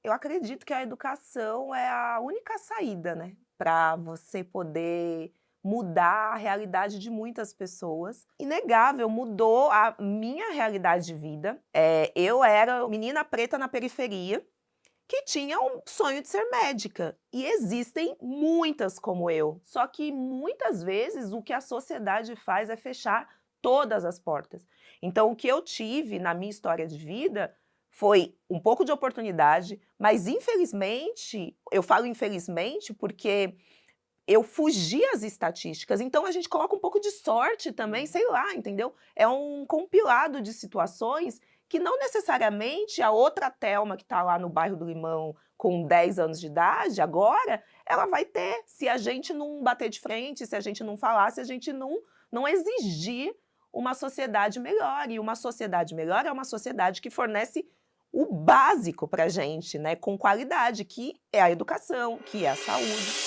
Eu acredito que a educação é a única saída, né, para você poder mudar a realidade de muitas pessoas. Inegável, mudou a minha realidade de vida. Eu era menina preta na periferia, que tinha um sonho de ser médica, e existem muitas como eu, só que muitas vezes o que a sociedade faz é fechar todas as portas. Então o que eu tive na minha história de vida foi um pouco de oportunidade, mas infelizmente, eu falo infelizmente porque eu fugi às estatísticas, então a gente coloca um pouco de sorte também, sei lá, entendeu? É um compilado de situações que não necessariamente a outra Thelma que está lá no bairro do Limão com 10 anos de idade, agora, ela vai ter, se a gente não bater de frente, se a gente não falar, se a gente não exigir uma sociedade melhor. E uma sociedade melhor é uma sociedade que fornece o básico para a gente, né, com qualidade, que é a educação, que é a saúde.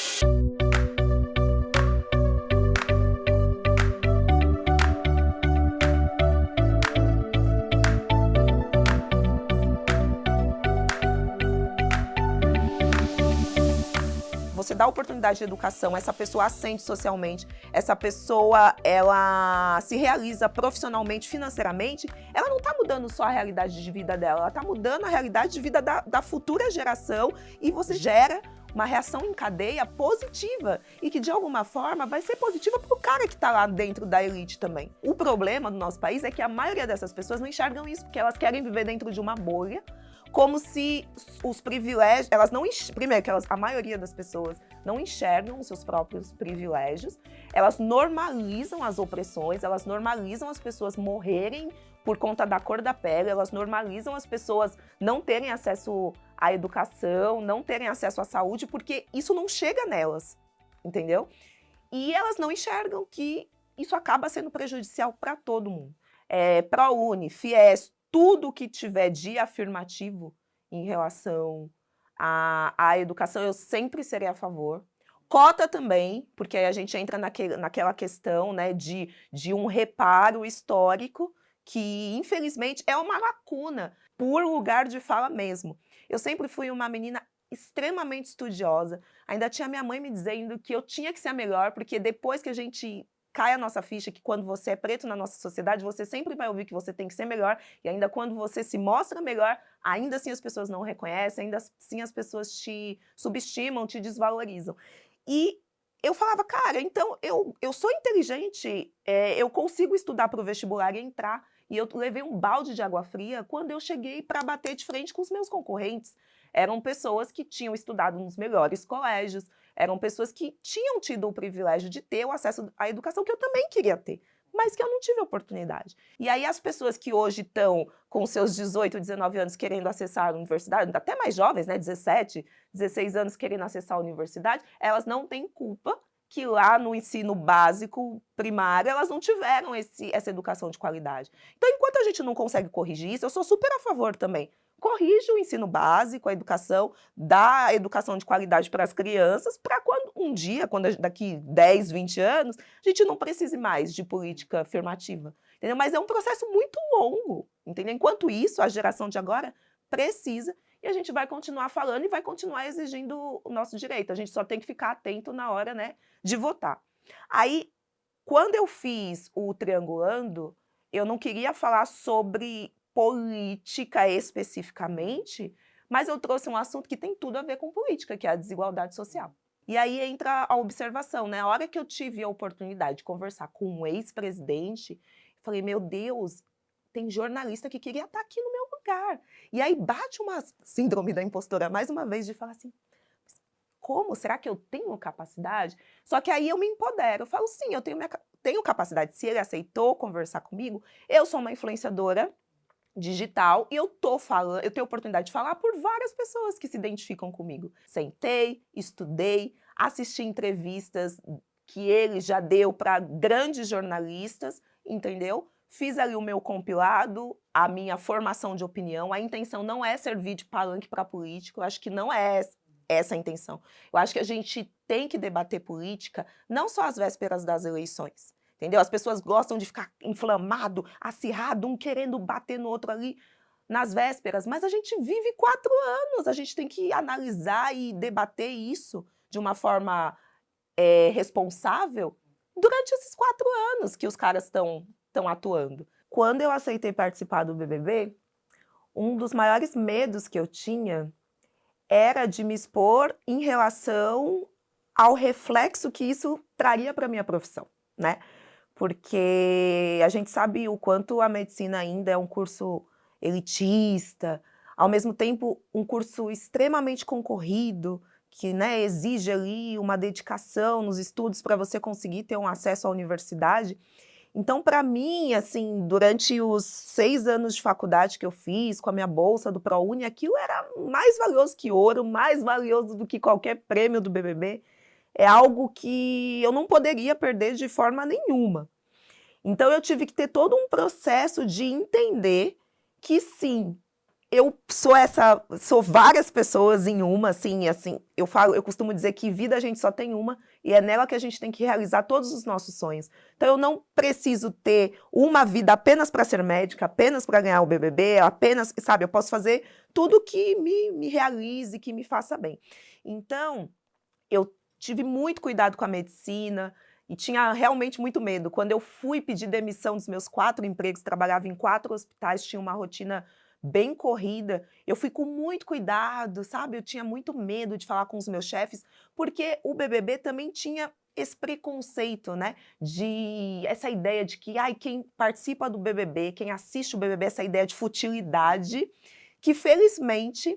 Você dá oportunidade de educação, essa pessoa ascende socialmente, essa pessoa ela se realiza profissionalmente, financeiramente, ela não está mudando só a realidade de vida dela, ela está mudando a realidade de vida da futura geração, e você gera uma reação em cadeia positiva e que de alguma forma vai ser positiva para o cara que está lá dentro da elite também. O problema do nosso país é que a maioria dessas pessoas não enxergam isso, porque elas querem viver dentro de uma bolha, como se os privilégios, elas não, primeiro que a maioria das pessoas não enxergam os seus próprios privilégios, elas normalizam as opressões, elas normalizam as pessoas morrerem por conta da cor da pele, elas normalizam as pessoas não terem acesso à educação, não terem acesso à saúde, porque isso não chega nelas, entendeu? E elas não enxergam que isso acaba sendo prejudicial para todo mundo. ProUni, Fies, tudo que tiver de afirmativo em relação à educação, eu sempre serei a favor. Cota também, porque aí a gente entra naquela questão, né, de um reparo histórico que, infelizmente, é uma lacuna por lugar de fala mesmo. Eu sempre fui uma menina extremamente estudiosa, ainda tinha minha mãe me dizendo que eu tinha que ser a melhor, porque depois que a gente cai a nossa ficha que quando você é preto na nossa sociedade, você sempre vai ouvir que você tem que ser melhor, e ainda quando você se mostra melhor, ainda assim as pessoas não reconhecem, ainda assim as pessoas te subestimam, te desvalorizam. E eu falava, cara, então eu sou inteligente, eu consigo estudar para o vestibular e entrar, e eu levei um balde de água fria quando eu cheguei para bater de frente com os meus concorrentes. Eram pessoas que tinham estudado nos melhores colégios, eram pessoas que tinham tido o privilégio de ter o acesso à educação que eu também queria ter, mas que eu não tive oportunidade. E aí as pessoas que hoje estão com seus 18, 19 anos querendo acessar a universidade, até mais jovens, né, 17, 16 anos querendo acessar a universidade, elas não têm culpa que lá no ensino básico, primário, elas não tiveram essa educação de qualidade. Então, enquanto a gente não consegue corrigir isso, eu sou super a favor também. Corrige o ensino básico, a educação, dá educação de qualidade para as crianças, para quando um dia, daqui 10, 20 anos, a gente não precise mais de política afirmativa. Entendeu? Mas é um processo muito longo, entendeu? Enquanto isso, a geração de agora precisa, e a gente vai continuar falando e vai continuar exigindo o nosso direito. A gente só tem que ficar atento na hora, né, de votar. Aí, quando eu fiz o Triangulando, eu não queria falar sobre política especificamente, mas eu trouxe um assunto que tem tudo a ver com política, que é a desigualdade social. E aí entra a observação, né? A hora que eu tive a oportunidade de conversar com um ex-presidente, falei, meu Deus, tem jornalista que queria estar aqui no meu lugar. E aí bate uma síndrome da impostora, mais uma vez, de falar assim, como? Será que eu tenho capacidade? Só que aí eu me empodero, eu falo, sim, eu tenho capacidade. Se ele aceitou conversar comigo, eu sou uma influenciadora digital e eu tenho oportunidade de falar por várias pessoas que se identificam comigo. Sentei, estudei, assisti entrevistas que ele já deu para grandes jornalistas, entendeu? Fiz ali o meu compilado, a minha formação de opinião. A intenção não é servir de palanque para político, eu acho que não é essa a intenção. Eu acho que a gente tem que debater política não só às vésperas das eleições, entendeu? As pessoas gostam de ficar inflamado, acirrado, um querendo bater no outro ali. nas vésperas, mas a gente vive 4 anos, a gente tem que analisar e debater isso de uma forma responsável durante esses 4 anos que os caras estão atuando. Quando eu aceitei participar do BBB, um dos maiores medos que eu tinha era de me expor em relação ao reflexo que isso traria para a minha profissão, né? Porque a gente sabe o quanto a medicina ainda é um curso elitista, ao mesmo tempo um curso extremamente concorrido, que, né, exige ali uma dedicação nos estudos para você conseguir ter um acesso à universidade. Então, para mim, assim, durante os 6 anos de faculdade que eu fiz, com a minha bolsa do ProUni, aquilo era mais valioso que ouro, mais valioso do que qualquer prêmio do BBB. É algo que eu não poderia perder de forma nenhuma. Então, eu tive que ter todo um processo de entender que, sim, eu sou várias pessoas em uma, assim, eu costumo dizer que vida a gente só tem uma, e é nela que a gente tem que realizar todos os nossos sonhos. Então eu não preciso ter uma vida apenas para ser médica, apenas para ganhar o BBB, apenas, sabe, eu posso fazer tudo que me realize, que me faça bem. Então, eu tive muito cuidado com a medicina, e tinha realmente muito medo. Quando eu fui pedir demissão dos meus 4 empregos, trabalhava em 4 hospitais, tinha uma rotina bem corrida, eu fui com muito cuidado, sabe? Eu tinha muito medo de falar com os meus chefes, porque o BBB também tinha esse preconceito, né? Essa ideia de que quem participa do BBB, quem assiste o BBB, essa ideia de futilidade, que felizmente,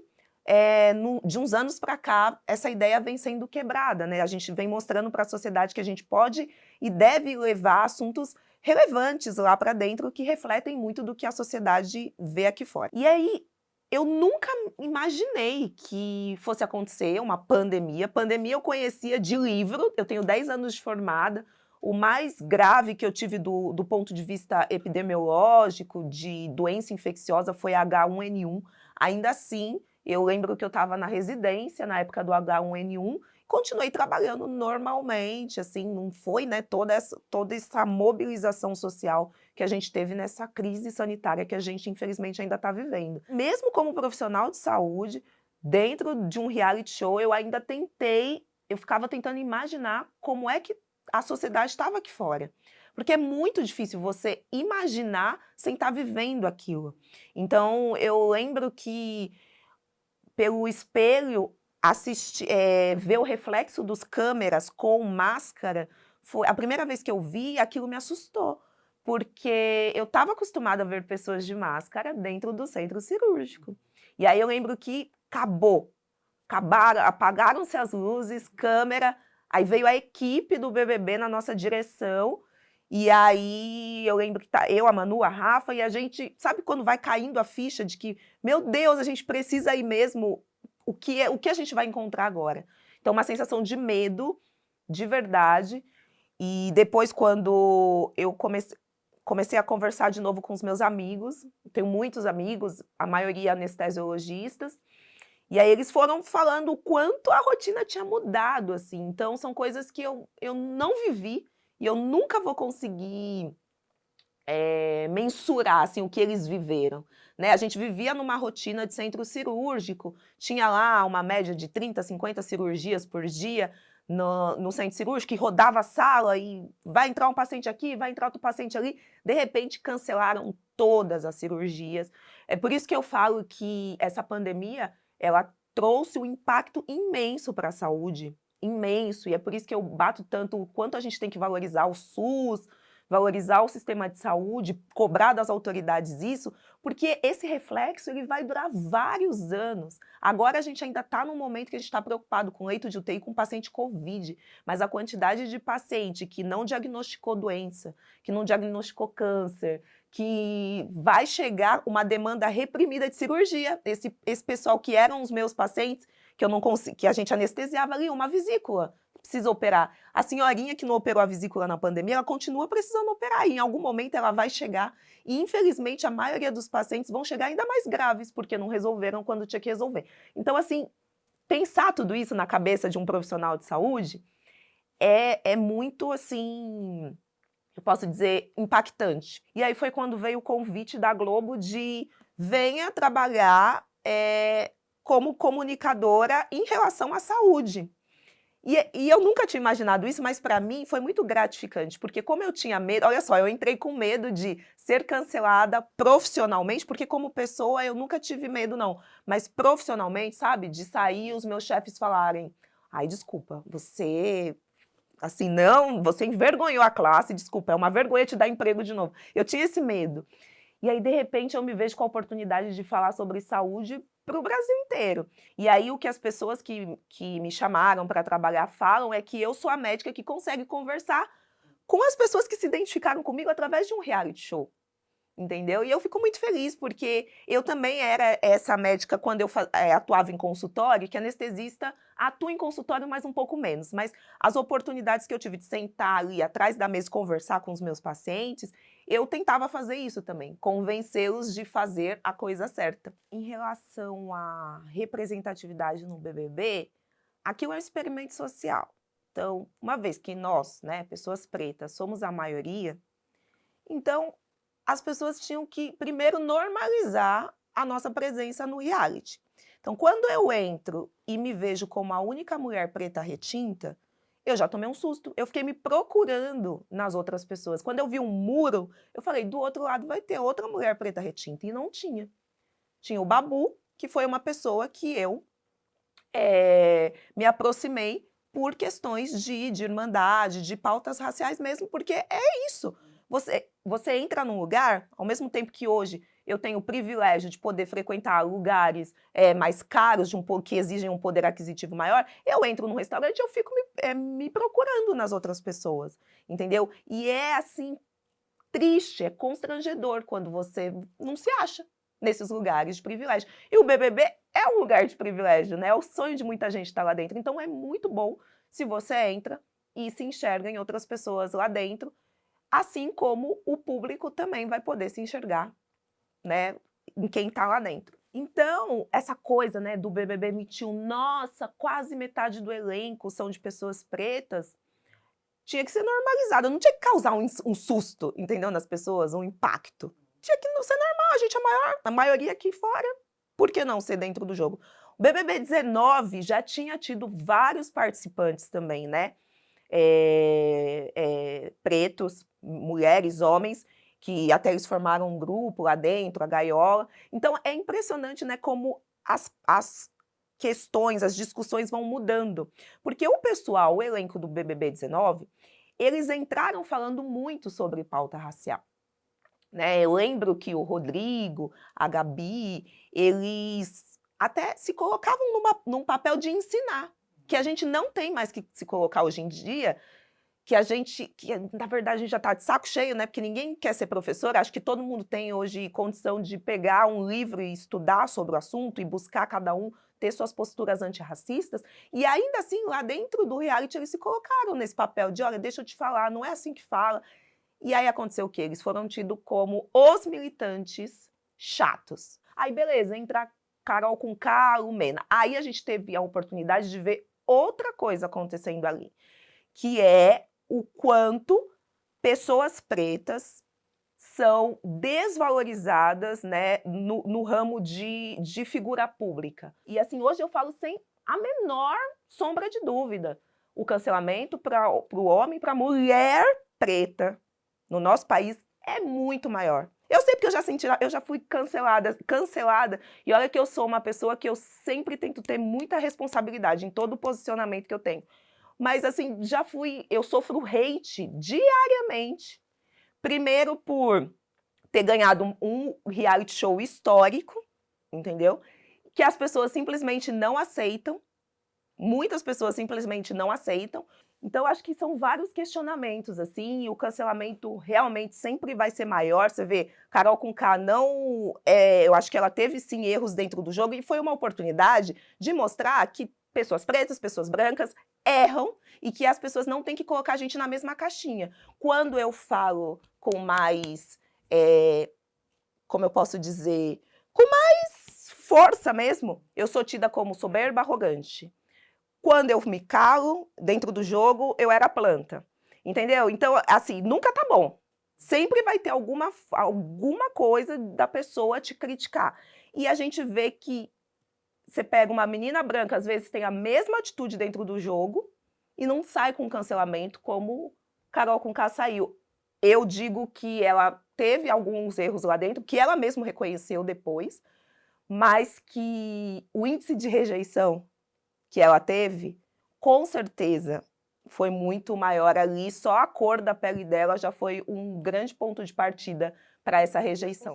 de uns anos para cá, essa ideia vem sendo quebrada, né? A gente vem mostrando para a sociedade que a gente pode e deve levar assuntos relevantes lá para dentro que refletem muito do que a sociedade vê aqui fora. E aí, eu nunca imaginei que fosse acontecer uma pandemia. Pandemia eu conhecia de livro, eu tenho 10 anos de formada. O mais grave que eu tive do ponto de vista epidemiológico, de doença infecciosa, foi a H1N1. Ainda assim, eu lembro que eu estava na residência, na época do H1N1, continuei trabalhando normalmente, assim, não foi, né, toda essa mobilização social que a gente teve nessa crise sanitária que a gente, infelizmente, ainda está vivendo. Mesmo como profissional de saúde, dentro de um reality show, eu ficava tentando imaginar como é que a sociedade estava aqui fora. Porque é muito difícil você imaginar sem estar vivendo aquilo. Então, eu lembro que, pelo espelho, ver o reflexo dos câmeras com máscara, foi a primeira vez que eu vi, aquilo me assustou, porque eu estava acostumada a ver pessoas de máscara dentro do centro cirúrgico. E aí eu lembro que apagaram-se as luzes, câmera, aí veio a equipe do BBB na nossa direção, e aí eu lembro que eu, a Manu, a Rafa, e a gente, sabe quando vai caindo a ficha de que, meu Deus, a gente precisa ir mesmo, o que a gente vai encontrar agora? Então, uma sensação de medo, de verdade, e depois quando eu comecei a conversar de novo com os meus amigos, tenho muitos amigos, a maioria anestesiologistas, e aí eles foram falando o quanto a rotina tinha mudado, assim. Então, são coisas que eu não vivi e eu nunca vou conseguir mensurar, assim, o que eles viveram, né? A gente vivia numa rotina de centro cirúrgico, tinha lá uma média de 30, 50 cirurgias por dia no centro cirúrgico, que rodava a sala e vai entrar um paciente aqui, vai entrar outro paciente ali. De repente, cancelaram todas as cirurgias. É por isso que eu falo que essa pandemia, ela trouxe um impacto imenso para a saúde, imenso, e é por isso que eu bato tanto o quanto a gente tem que valorizar o SUS, valorizar o sistema de saúde, cobrar das autoridades isso, porque esse reflexo ele vai durar vários anos. Agora a gente ainda está num momento que a gente está preocupado com leito de UTI com paciente COVID, mas a quantidade de paciente que não diagnosticou doença, que não diagnosticou câncer, que vai chegar uma demanda reprimida de cirurgia. Esse pessoal que eram os meus pacientes, que a gente anestesiava ali, uma vesícula, precisa operar. A senhorinha que não operou a vesícula na pandemia, ela continua precisando operar, e em algum momento ela vai chegar, e infelizmente a maioria dos pacientes vão chegar ainda mais graves, porque não resolveram quando tinha que resolver. Então, assim, pensar tudo isso na cabeça de um profissional de saúde é muito, assim, eu posso dizer, impactante. E aí foi quando veio o convite da Globo de venha trabalhar como comunicadora em relação à saúde. E eu nunca tinha imaginado isso, mas para mim foi muito gratificante, porque como eu tinha medo, olha só, eu entrei com medo de ser cancelada profissionalmente, porque como pessoa eu nunca tive medo não, mas profissionalmente, sabe, de sair e os meus chefes falarem, ai, desculpa, você, assim, não, você envergonhou a classe, desculpa, é uma vergonha te dar emprego de novo. Eu tinha esse medo. E aí, de repente, eu me vejo com a oportunidade de falar sobre saúde para o Brasil inteiro. E aí, o que as pessoas que me chamaram para trabalhar falam é que eu sou a médica que consegue conversar com as pessoas que se identificaram comigo através de um reality show. Entendeu? E eu fico muito feliz, porque eu também era essa médica quando eu atuava em consultório, que anestesista atua em consultório, mas um pouco menos. Mas as oportunidades que eu tive de sentar ali atrás da mesa e conversar com os meus pacientes, eu tentava fazer isso também, convencê-los de fazer a coisa certa. Em relação à representatividade no BBB, aquilo é um experimento social. Então, uma vez que nós, né, pessoas pretas, somos a maioria, então as pessoas tinham que primeiro normalizar a nossa presença no reality. Então, quando eu entro e me vejo como a única mulher preta retinta, eu já tomei um susto. Eu fiquei me procurando nas outras pessoas. Quando eu vi um muro, eu falei, do outro lado vai ter outra mulher preta retinta. E não tinha. Tinha o Babu, que foi uma pessoa que eu me aproximei por questões de irmandade, de pautas raciais mesmo, porque é isso. Você entra num lugar, ao mesmo tempo que hoje eu tenho o privilégio de poder frequentar lugares mais caros, que exigem um poder aquisitivo maior, eu entro num restaurante e eu fico me procurando nas outras pessoas, entendeu? E é assim, triste, é constrangedor quando você não se acha nesses lugares de privilégio. E o BBB é um lugar de privilégio, né? É o sonho de muita gente estar lá dentro. Então é muito bom se você entra e se enxerga em outras pessoas lá dentro, assim como o público também vai poder se enxergar, né, em quem está lá dentro. Então, essa coisa, né, do BBB 21, nossa, quase metade do elenco são de pessoas pretas, tinha que ser normalizado, não tinha que causar um susto, entendeu, nas pessoas, um impacto. Tinha que não ser normal, a gente é a maioria aqui fora, por que não ser dentro do jogo? O BBB 19 já tinha tido vários participantes também, né, pretos, mulheres, homens, que até eles formaram um grupo lá dentro, a gaiola. Então é impressionante, né, como as questões, as discussões vão mudando. Porque o pessoal, o elenco do BBB 19, eles entraram falando muito sobre pauta racial. Né? Eu lembro que o Rodrigo, a Gabi, eles até se colocavam num papel de ensinar, que a gente não tem mais que se colocar hoje em dia, que na verdade a gente já está de saco cheio, né? Porque ninguém quer ser professor, acho que todo mundo tem hoje condição de pegar um livro e estudar sobre o assunto e buscar cada um ter suas posturas antirracistas, e ainda assim, lá dentro do reality, eles se colocaram nesse papel de, olha, deixa eu te falar, não é assim que fala. E aí aconteceu o quê? Eles foram tidos como os militantes chatos. Aí beleza, entra Carol Conká, Lumena. Aí a gente teve a oportunidade de ver outra coisa acontecendo ali, que é o quanto pessoas pretas são desvalorizadas, né, no ramo de figura pública. E assim, hoje eu falo sem a menor sombra de dúvida. O cancelamento para o homem, para a mulher preta, no nosso país, é muito maior. Eu sei porque eu já fui cancelada, e olha que eu sou uma pessoa que eu sempre tento ter muita responsabilidade em todo o posicionamento que eu tenho. Mas assim, eu sofro hate diariamente. Primeiro por ter ganhado um reality show histórico, entendeu? Que as pessoas simplesmente não aceitam. Muitas pessoas simplesmente não aceitam. Então, acho que são vários questionamentos, assim, e o cancelamento realmente sempre vai ser maior. Você vê, Carol Conká eu acho que ela teve, sim, erros dentro do jogo, e foi uma oportunidade de mostrar que pessoas pretas, pessoas brancas erram, e que as pessoas não têm que colocar a gente na mesma caixinha. Quando eu falo com mais, como eu posso dizer, com mais força mesmo, eu sou tida como soberba, arrogante. Quando eu me calo dentro do jogo, eu era planta, entendeu? Então, assim, nunca tá bom. sempre vai ter alguma coisa da pessoa te criticar. E a gente vê que você pega uma menina branca, às vezes tem a mesma atitude dentro do jogo e não sai com cancelamento como Carol Conká saiu. Eu digo que ela teve alguns erros lá dentro, que ela mesma reconheceu depois, mas que o índice de rejeição que ela teve, com certeza, foi muito maior ali. Só a cor da pele dela já foi um grande ponto de partida para essa rejeição.